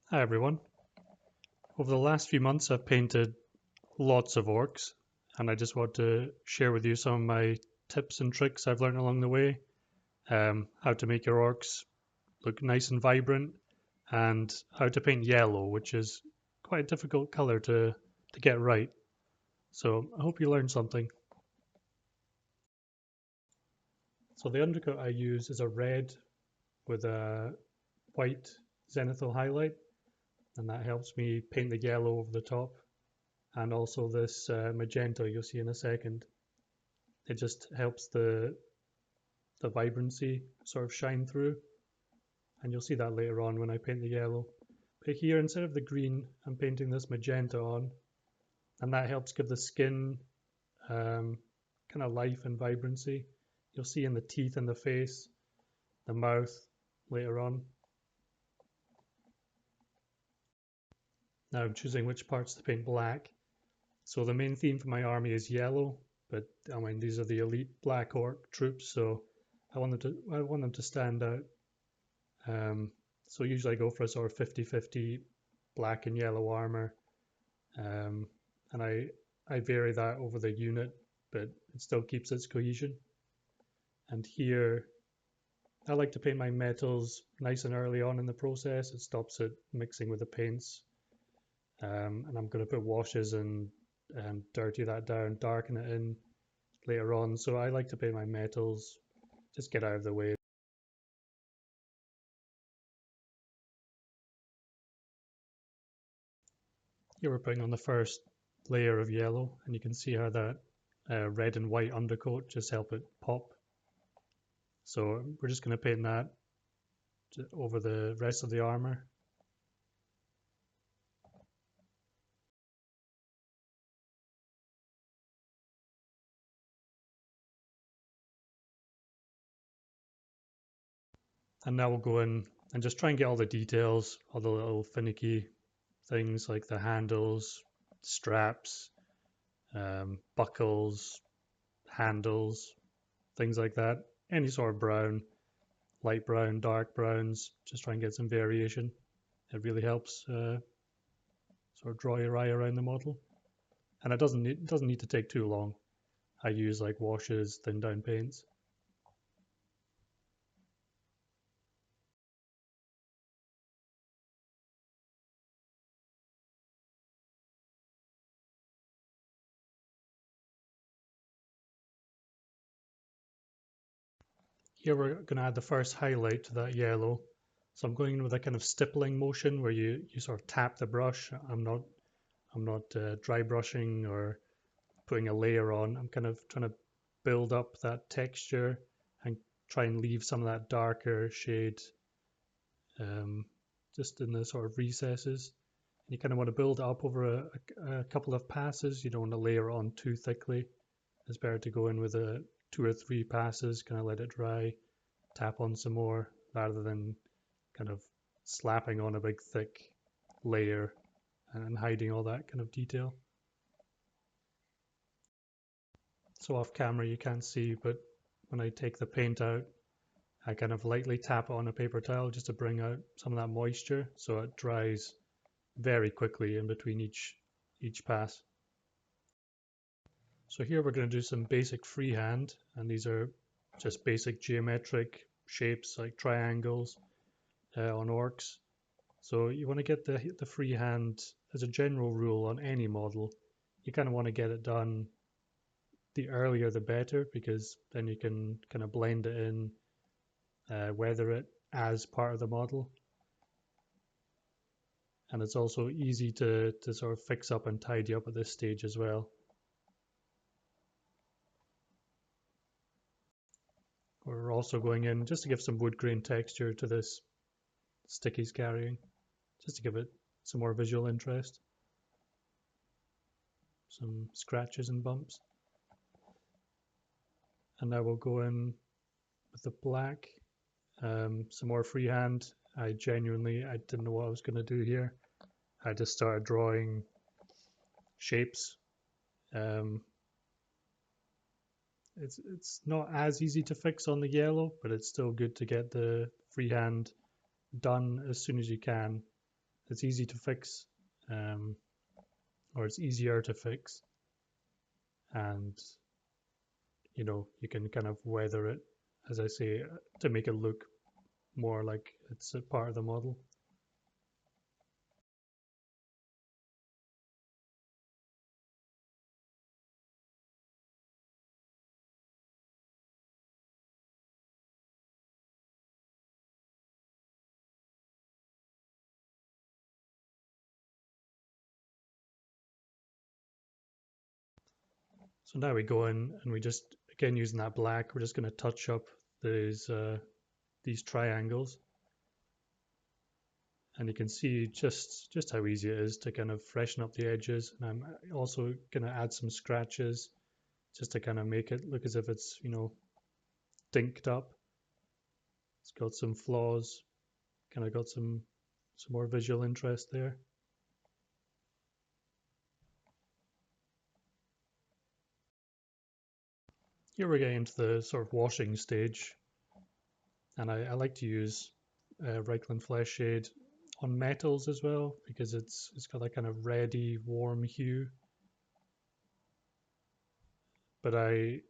Hi everyone. Over the last few months I've painted lots of orcs and I just want to share with you some of my tips and tricks I've learned along the way. How to make your orcs look nice and vibrant and how to paint yellow, which is quite a difficult color to get right. So I hope you learned something. So the undercoat I use is a red with a white zenithal highlight, and that helps me paint the yellow over the top. And also this magenta you'll see in a second. It just helps the vibrancy sort of shine through, and you'll see that later on when I paint the yellow. But here, instead of the green, I'm painting this magenta on, and that helps give the skin kind of life and vibrancy. You'll see in the teeth and the face, the mouth later on. Now I'm choosing which parts to paint black. So the main theme for my army is yellow, but I mean these are the elite black orc troops, so I want them to stand out. So usually I go for a sort of 50-50 black and yellow armor, and I vary that over the unit, but it still keeps its cohesion. And here I like to paint my metals nice and early on in the process. It stops it mixing with the paints. And I'm going to put washes and dirty that down, darken it in later on. So I like to paint my metals, just get out of the way. Here we're putting on the first layer of yellow, and you can see how that red and white undercoat just help it pop. So we're just going to paint that over the rest of the armor. And now we'll go in and just try and get all the details, all the little finicky things like the handles, straps, buckles, handles, things like that. Any sort of brown, light brown, dark browns, just try and get some variation. It really helps sort of draw your eye around the model. And it doesn't need to take too long. I use like washes, thin down paints. Here we're going to add the first highlight to that yellow. So I'm going in with a kind of stippling motion where you sort of tap the brush. I'm not dry brushing or putting a layer on. I'm kind of trying to build up that texture and try and leave some of that darker shade just in the sort of recesses. You kind of want to build it up over a couple of passes. You don't want to layer on too thickly. It's better to go in with 2 or 3 passes, kind of let it dry, tap on some more, rather than kind of slapping on a big thick layer and hiding all that kind of detail. So off camera you can't see, but when I take the paint out, I kind of lightly tap it on a paper towel just to bring out some of that moisture so it dries very quickly in between each pass. So here we're going to do some basic freehand, and these are just basic geometric shapes like triangles on orcs. So you want to get the freehand as a general rule on any model. You kind of want to get it done the earlier the better, because then you can kind of blend it in, weather it as part of the model. And it's also easy to sort of fix up and tidy up at this stage as well. We're also going in just to give some wood grain texture to this stick he's carrying, just to give it some more visual interest. Some scratches and bumps. And now we'll go in with the black, some more freehand. I didn't know what I was going to do here. I just started drawing shapes. It's not as easy to fix on the yellow, but it's still good to get the freehand done as soon as you can. it's easy to fix, or it's easier to fix, and you can kind of weather it, as I say, to make it look more like it's a part of the model. So now we go in and we just, again using that black, we're just going to touch up these triangles, and you can see just how easy it is to kind of freshen up the edges. And I'm also going to add some scratches just to kind of make it look as if it's dinked up. It's got some flaws, kind of got some more visual interest there. Here we're getting into the sort of washing stage, and I like to use Reikland Flesh Shade on metals as well, because it's got that kind of reddy, warm hue. But I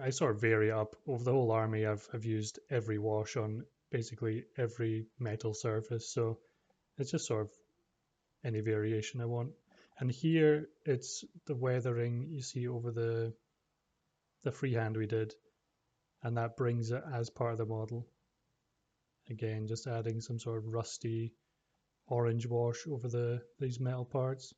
sort of vary up over the whole army. I've used every wash on basically every metal surface, so it's just sort of any variation I want. And here it's the weathering you see over the freehand we did, and that brings it as part of the model. Again, just adding some sort of rusty orange wash over these metal parts.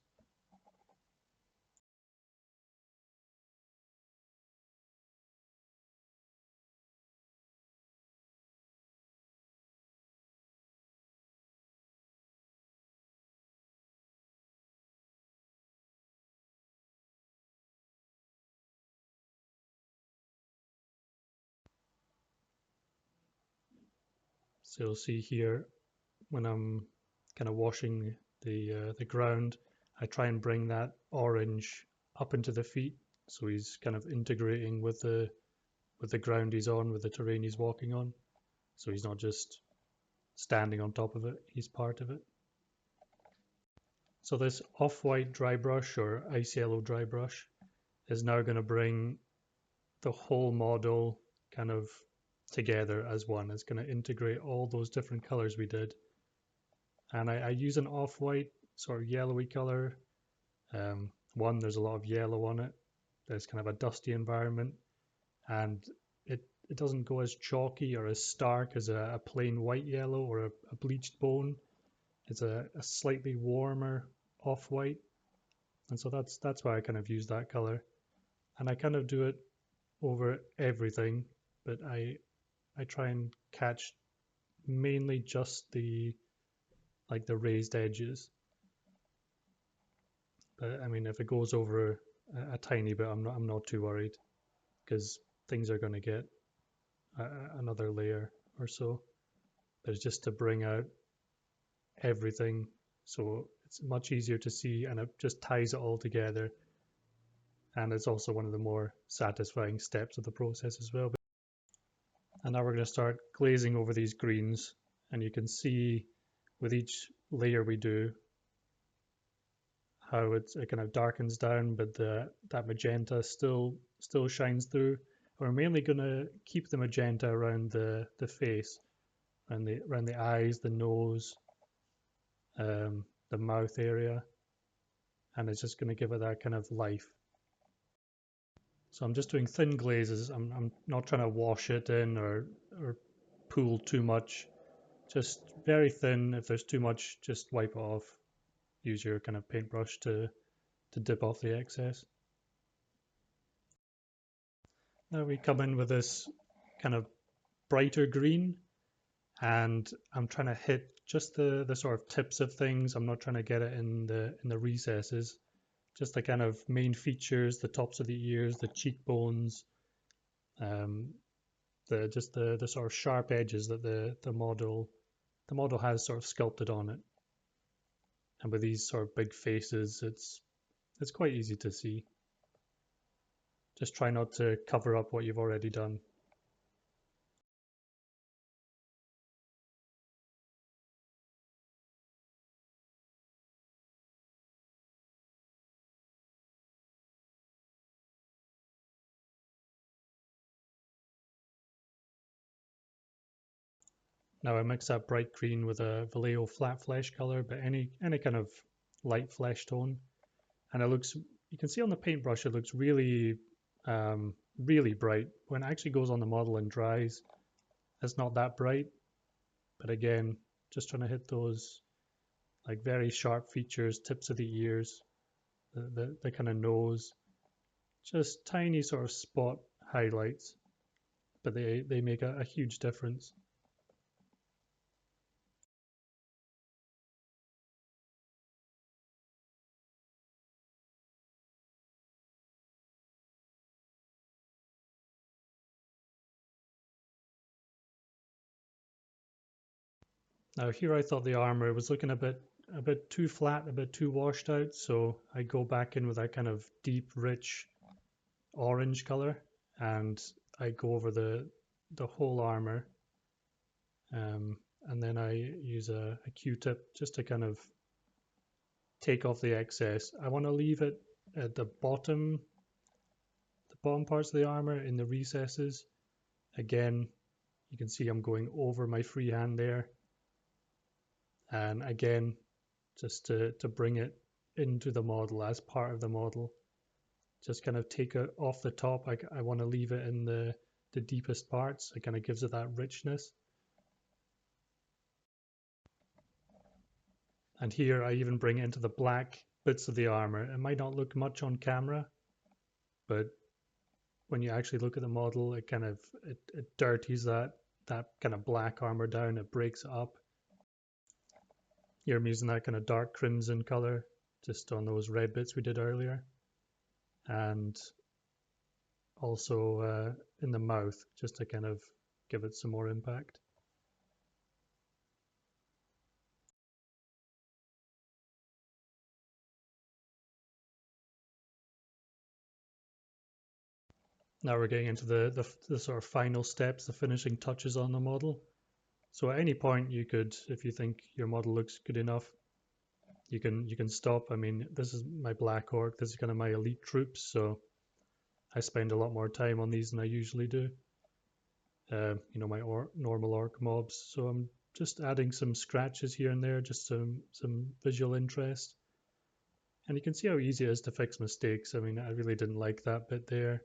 So you'll see here when I'm kind of washing the ground, I try and bring that orange up into the feet, so he's kind of integrating with the ground he's on, with the terrain he's walking on. So he's not just standing on top of it, he's part of it. So this off-white dry brush, or ice yellow dry brush, is now going to bring the whole model kind of together as one. It's going to integrate all those different colors we did. And I use an off-white sort of yellowy color. One, there's a lot of yellow on it. There's kind of a dusty environment, and it doesn't go as chalky or as stark as a plain white yellow or a bleached bone. It's a slightly warmer off-white, and so that's why I kind of use that color. And I kind of do it over everything, but I try and catch mainly just the raised edges. But I mean, if it goes over a tiny bit, I'm not too worried, because things are going to get another layer or so. But it's just to bring out everything, so it's much easier to see, and it just ties it all together. And it's also one of the more satisfying steps of the process as well. And now we're going to start glazing over these greens, and you can see with each layer we do how it kind of darkens down, but that magenta still shines through. We're mainly going to keep the magenta around the face, around the eyes, the nose, the mouth area, and it's just going to give it that kind of life. So I'm just doing thin glazes. I'm not trying to wash it in or pool too much. Just very thin. If there's too much, just wipe it off. Use your kind of paintbrush to dip off the excess. Now we come in with this kind of brighter green, and I'm trying to hit just the sort of tips of things. I'm not trying to get it in the recesses. Just the kind of main features, the tops of the ears, the cheekbones, the sort of sharp edges that the model has sort of sculpted on it. And with these sort of big faces, it's quite easy to see. Just try not to cover up what you've already done. Now I mix that bright green with a Vallejo flat flesh color, but any kind of light flesh tone, and it looks. You can see on the paintbrush it looks really, really bright. When it actually goes on the model and dries, it's not that bright. But again, just trying to hit those like very sharp features, tips of the ears, the kind of nose, just tiny sort of spot highlights, but they make a huge difference. Now here I thought the armor was looking a bit too flat, a bit too washed out, so I go back in with that kind of deep, rich orange color, and I go over the whole armor, and then I use a Q-tip just to kind of take off the excess. I want to leave it at the bottom parts of the armor in the recesses. Again, you can see I'm going over my freehand there, and again, just to bring it into the model as part of the model. Just kind of take it off the top. I want to leave it in the deepest parts. It kind of gives it that richness. And here I even bring it into the black bits of the armor. It might not look much on camera, but when you actually look at the model, it kind of it dirties that kind of black armor down. It breaks it up. Here I'm using that kind of dark crimson color just on those red bits we did earlier, and also in the mouth just to kind of give it some more impact. Now we're getting into the sort of final steps, the finishing touches on the model. So at any point you could, if you think your model looks good enough, you can stop. I mean, this is my Black Orc, this is kind of my elite troops, so I spend a lot more time on these than I usually do. You know, my normal orc mobs. So I'm just adding some scratches here and there, just some visual interest. And you can see how easy it is to fix mistakes. I mean, I really didn't like that bit there.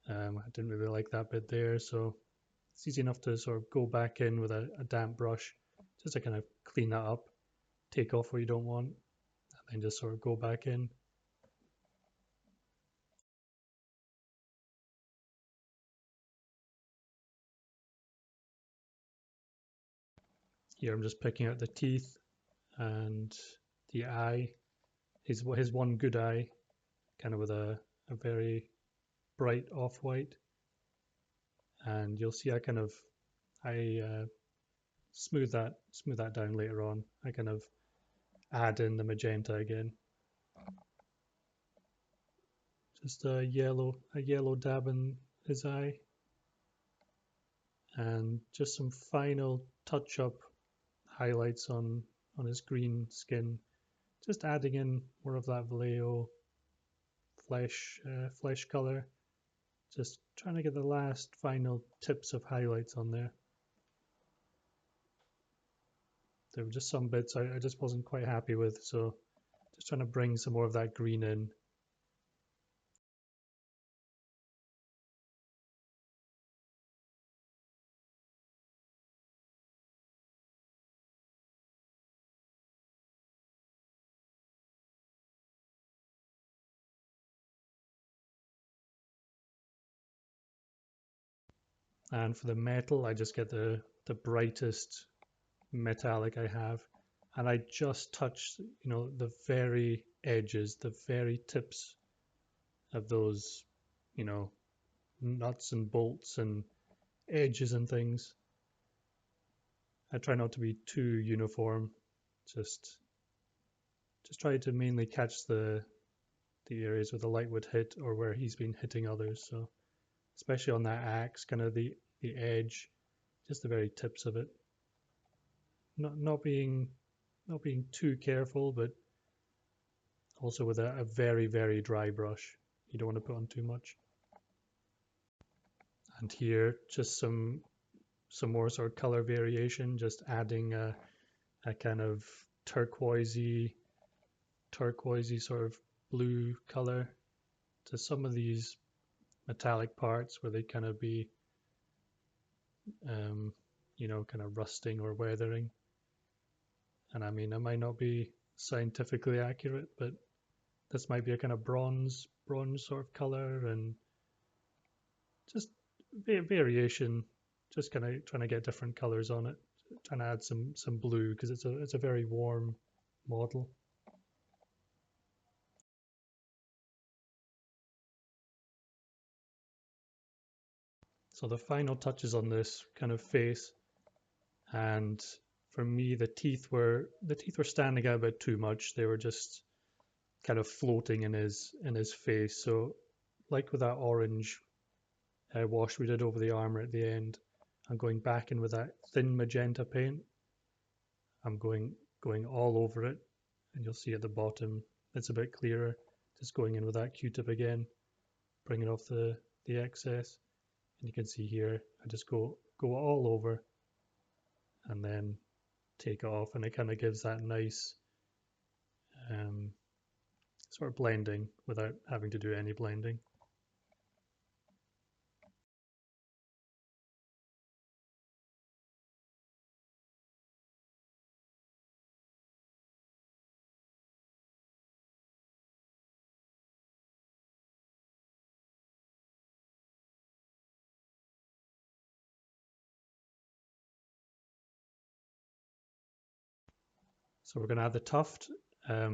I didn't really like that bit there, so it's easy enough to sort of go back in with a damp brush just to kind of clean that up, take off what you don't want, and then just sort of go back in. Here I'm just picking out the teeth and the eye, his one good eye, kind of with a very bright off-white. And you'll see I smooth that down later on. I kind of add in the magenta again. Just a yellow dab in his eye, and just some final touch-up highlights on his green skin. Just adding in more of that Vallejo flesh color. Just trying to get the last final tips of highlights on there. There were just some bits I just wasn't quite happy with, so just trying to bring some more of that green in. And for the metal, I just get the brightest metallic I have, and I just touch, you know, the very edges, the very tips of those, you know, nuts and bolts and edges and things. I try not to be too uniform, just try to mainly catch the areas where the light would hit or where he's been hitting others. So especially on that axe, kind of the edge, just the very tips of it. Not being too careful, but also with a very dry brush. You don't want to put on too much. And here, just some some more sort of color variation, just adding a kind of turquoisey sort of blue color to some of these metallic parts where they kind of be, you know, kind of rusting or weathering. And I mean, it might not be scientifically accurate, but this might be a kind of bronze sort of color, and just variation, just kind of trying to get different colors on it, trying to add some blue because it's a very warm model. So the final touches on this kind of face, and for me the teeth were standing out a bit too much. They were just kind of floating in his face. So like with that orange wash we did over the armor at the end, I'm going back in with that thin magenta paint. I'm going all over it, and you'll see at the bottom it's a bit clearer. Just going in with that Q-tip again, bringing off the excess, and you can see here I just go all over and then take it off, and it kind of gives that nice sort of blending without having to do any blending. So we're going to add the tuft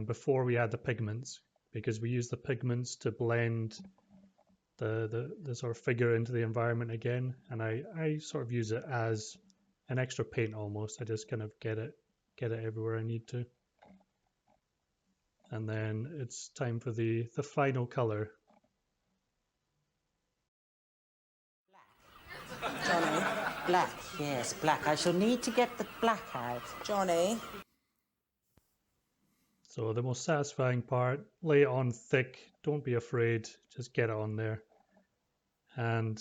before we add the pigments, because we use the pigments to blend the sort of figure into the environment again, and I sort of use it as an extra paint almost. I just kind of get it everywhere I need to. And then it's time for the final color. Johnny? Black, yes, black. I shall need to get the black out. Johnny? So the most satisfying part, lay it on thick, don't be afraid, just get it on there. And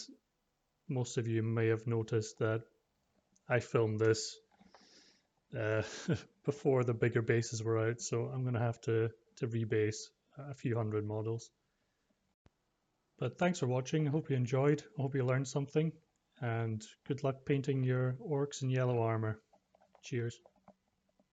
most of you may have noticed that I filmed this before the bigger bases were out, so I'm going to have to rebase a few hundred models. But thanks for watching. I hope you enjoyed. I hope you learned something, and good luck painting your orcs in yellow armor. Cheers.